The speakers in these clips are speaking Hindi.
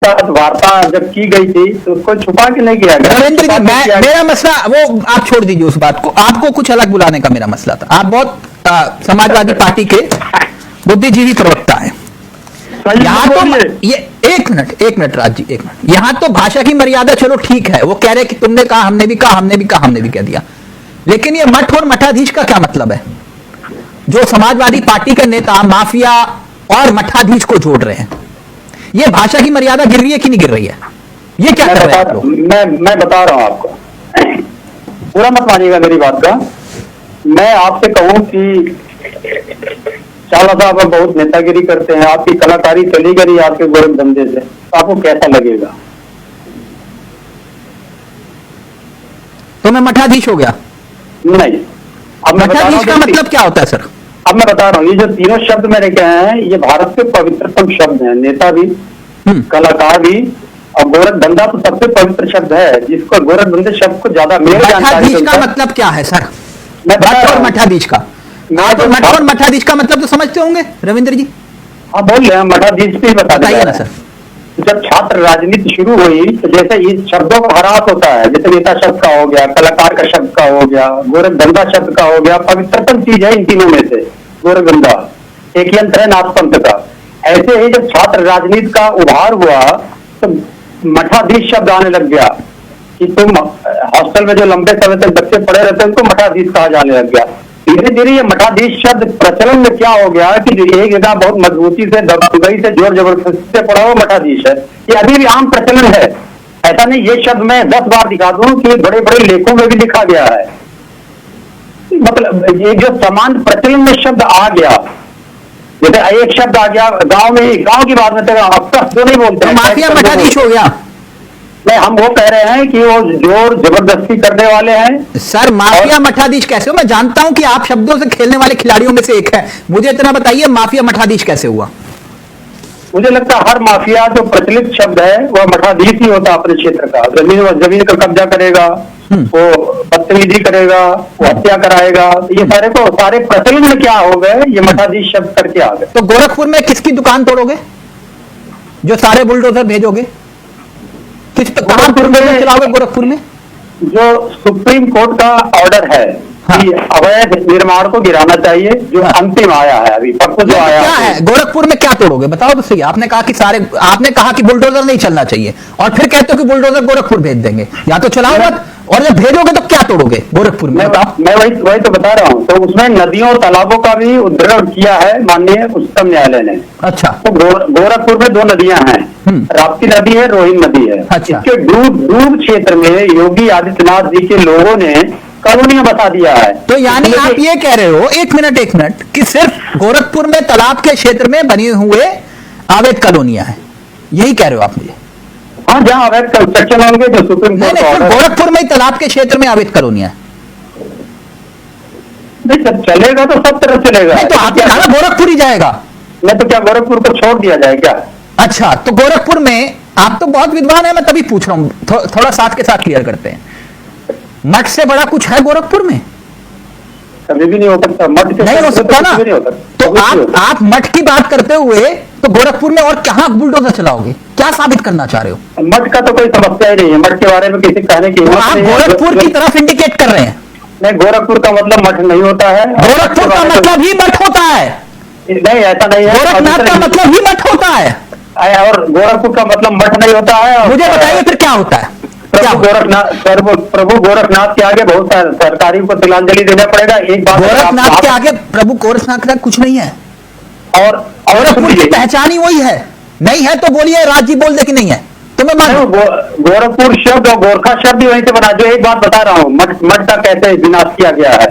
साथ वार्ता जब की गई थी तो उसको छुपा के नहीं किया गया। रविंद्र जी, मेरा मसला वो आप छोड़ दीजिए उस बात को, आपको कुछ अलग बुलाने का मेरा मसला था। आप बहुत समाजवादी पार्टी के बुद्धिजीवी प्रवक्ता है। यहाँ तो ये एक मिनट राज जी, एक मिनट। यहाँ तो भाषा की मर्यादा चलो ठीक है, वो कह रहे कि तुमने कहा, हमने भी कहा, हमने भी कहा, हमने भी कह दिया, लेकिन ये मठ और मठाधीश का क्या मतलब है? जो समाजवादी पार्टी के नेता माफिया और मठाधीश को जोड़ रहे हैं, ये भाषा की मर्यादा गिर रही है कि नहीं गिर रही है? ये क्या कर रहे हैं आप लोग? मैं बता रहा हूं आपको, पूरा मत मानिएगा मेरी बात का। मैं आपसे कहूं कि चावला साहब आप बहुत नेतागिरी करते हैं, आपकी कलाकारी चली गई आपके गोरख धंधे से, तो आपको कैसा लगेगा? तो मैं मठाधीश हो गया? नहीं। अब मठाधीश का मतलब क्या होता है सर? अब मैं बता रहा हूँ, ये जो तीनों शब्द मैंने कहे हैं ये भारत के पवित्रतम शब्द हैं। नेता भी, कलाकार भी, और गोरख धंधा तो सबसे पवित्र शब्द है, जिसको गोरख धंधे शब्द को ज्यादा मेरे जानकारी का मतलब क्या है सर? मठ और मठाधीश का, तो मठ और मठाधीश का मतलब तो समझते होंगे रविंद्र जी? हाँ बोल रहे हैं, मठाधीश भी बताइए ना सर। जब छात्र राजनीति शुरू हुई तो जैसे इस शब्दों का ह्रास होता है, जैसे नेता शब्द का हो गया, कलाकार का शब्द का हो गया, गोरख धंधा शब्द का हो गया, पवित्रतम चीज है इन तीनों में से गोरख धंधा, एक यंत्र है नाथपंथ का। ऐसे ही जब छात्र राजनीति का उभार हुआ तो मठाधीश शब्द आने लग गया कि तुम हॉस्टल में जो लंबे समय तक बच्चे पढ़े रहते हैं उनको मठाधीश कहा जाने लग गया। धीरे धीरे ये मठाधीश शब्द प्रचलन में क्या हो गया कि एक जगह बहुत मजबूती से दबदबाई से जोर जबरदस्ती से पढ़ा हुआ मठाधीश है, ये अभी भी आम प्रचलन है। ऐसा नहीं ये शब्द मैं 10 बार दिखा दूं कि बड़े बड़े लेखों में भी लिखा गया है। मतलब ये जो समान प्रचलन में शब्द आ गया, जैसे एक शब्द आ गया गांव में ही, गांव की बात में अब तक जो नहीं बोलते हैं माफिया मठाधीश हो गया। नहीं, हम वो कह रहे हैं कि वो जोर जबरदस्ती करने वाले हैं। सर माफिया मठाधीश कैसे हो? मैं जानता हूं कि आप शब्दों से खेलने वाले खिलाड़ियों में से एक है, मुझे इतना बताइए माफिया मठाधीश कैसे हुआ? मुझे लगता है हर माफिया जो प्रचलित शब्द है वह मठाधीश ही होता है। अपने क्षेत्र का जमीन का कब्जा करेगा, वो बदतमीजी करेगा, वो हत्या कराएगा, ये सारे प्रचलन में क्या हो गए, ये मठाधीश शब्द करके आ गए। तो गोरखपुर में किसकी दुकान तोड़ोगे जो सारे बुलडोजर भेजोगे? किस गोरखपुर में चलाओगे? गोरखपुर में जो सुप्रीम कोर्ट का ऑर्डर है कि अवैध निर्माण को गिराना चाहिए, जो अंतिम आया है अभी तक जो आया क्या है, गोरखपुर में क्या तोड़ोगे बताओ तो सही। आपने कहा कि बुलडोजर नहीं चलना चाहिए और फिर कहते हो कि बुलडोजर गोरखपुर भेज देंगे, या तो चलाओ मत, और जब भेजोगे तो क्या तोड़ोगे गोरखपुर में? मैं वही तो बता रहा हूँ। तो उसमें नदियों और तालाबों का भी उद्धरण किया है माननीय उच्चतम न्यायालय ने। अच्छा, तो गोरखपुर में 2 नदियां हैं, राप्ती नदी है, रोहिन नदी है। अच्छा। इसके डूब क्षेत्र में योगी आदित्यनाथ जी के लोगों ने कॉलोनियां बता दिया है। तो यानी आप ये कह रहे हो, एक मिनट, कि सिर्फ गोरखपुर में तालाब के क्षेत्र में बने हुए अवैध कॉलोनियां हैं, यही कह रहे हो आप मुझे? हाँ, जहाँ अवैध कंस्ट्रक्शन होंगे जो सुप्रीम कोर्ट का ऑर्डर। गोरखपुर में तालाब के क्षेत्र में अवैध कॉलोनियां नहीं, सब चलेगा तो सब तरफ चलेगा। नहीं, तो आपके कहा गोरखपुर ही जाएगा? नहीं तो क्या गोरखपुर को छोड़ दिया जाए क्या? अच्छा, तो गोरखपुर में आप तो बहुत विद्वान है, मैं तभी पूछ रहा हूँ, थोड़ा साथ के साथ क्लियर करते हैं। मठ से बड़ा कुछ है गोरखपुर में? कभी भी नहीं हो सकता, मठ के नहीं हो सकता ना। तो आप मठ की बात करते हुए तो गोरखपुर में और कहां बुलडोजर चलाओगे? क्या साबित करना चाह रहे हो? मठ का तो कोई समस्या ही नहीं है, मठ के बारे में किसी कहने की आप गोरखपुर की तरफ इंडिकेट कर रहे हैं। नहीं, गोरखपुर का मतलब मठ नहीं होता है। गोरखपुर का मतलब ही मठ होता है। नहीं, ऐसा नहीं है। गोरखनाथ का मतलब ही मठ होता है, और गोरखपुर का मतलब मठ नहीं होता है। मुझे बताइए फिर क्या होता है? प्रभु गोरखनाथ के आगे बहुत सरकारी को तिलांजलि देना पड़ेगा। एक बात, गोरखनाथ के आगे प्रभु गोरखनाथ का कुछ नहीं है, और गोरखपुर की पहचान ही वही है। नहीं है तो बोलिए, राज जी बोल दे कि नहीं है तो मैं मानूं। गोरखपुर शब्द और गोरखा शब्द वहीं से बना। जो एक बात बता रहा हूँ, मठ का कैसे विनाश किया गया है।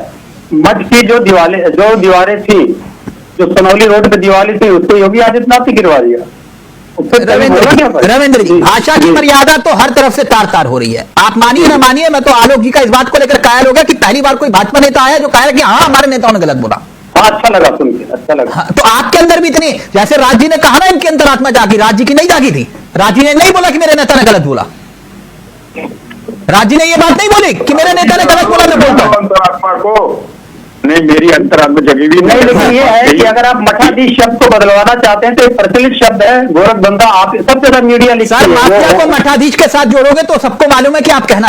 मठ की जो दीवारें थी, जो सनौली रोड पे दीवारें थी, उसको योगी आदित्यनाथ ने गिरवा दिया। रविंद्र जी, भाषा की मर्यादा तो हर तरफ से तार तार हो रही है। आप मानिए ना मानिए, मैं तो आलोक जी का इस बात को लेकर कायल हो गया कि पहली बार कोई भाजपा नेता आया जो कह कि हाँ हमारे नेताओं ने गलत बोला। हाँ, अच्छा लगा सुन के, अच्छा लगा। हाँ, तो आपके अंदर भी इतनी, जैसे राज जी ने कहा ना इनकी अंतरात्मा जागी, राज जी की नहीं जागी थी। राज जी ने नहीं बोला कि मेरे नेता ने गलत बोला। राज जी ने ये बात नहीं बोली कि मेरे नेता ने गलत बोला, मैं बोलता हूं। नहीं, मेरी अंतरात्मा जगी भी नहीं, लेकिन ये है कि अगर आप मठाधीश शब्द को बदलवाना चाहते हैं तो एक प्रचलित शब्द है गोरख धंधा। आप सबसे ज्यादा मीडिया लिखती है सर, माफिया को मठाधीश के साथ जोड़ोगे तो सबको मालूम है कि आप कहना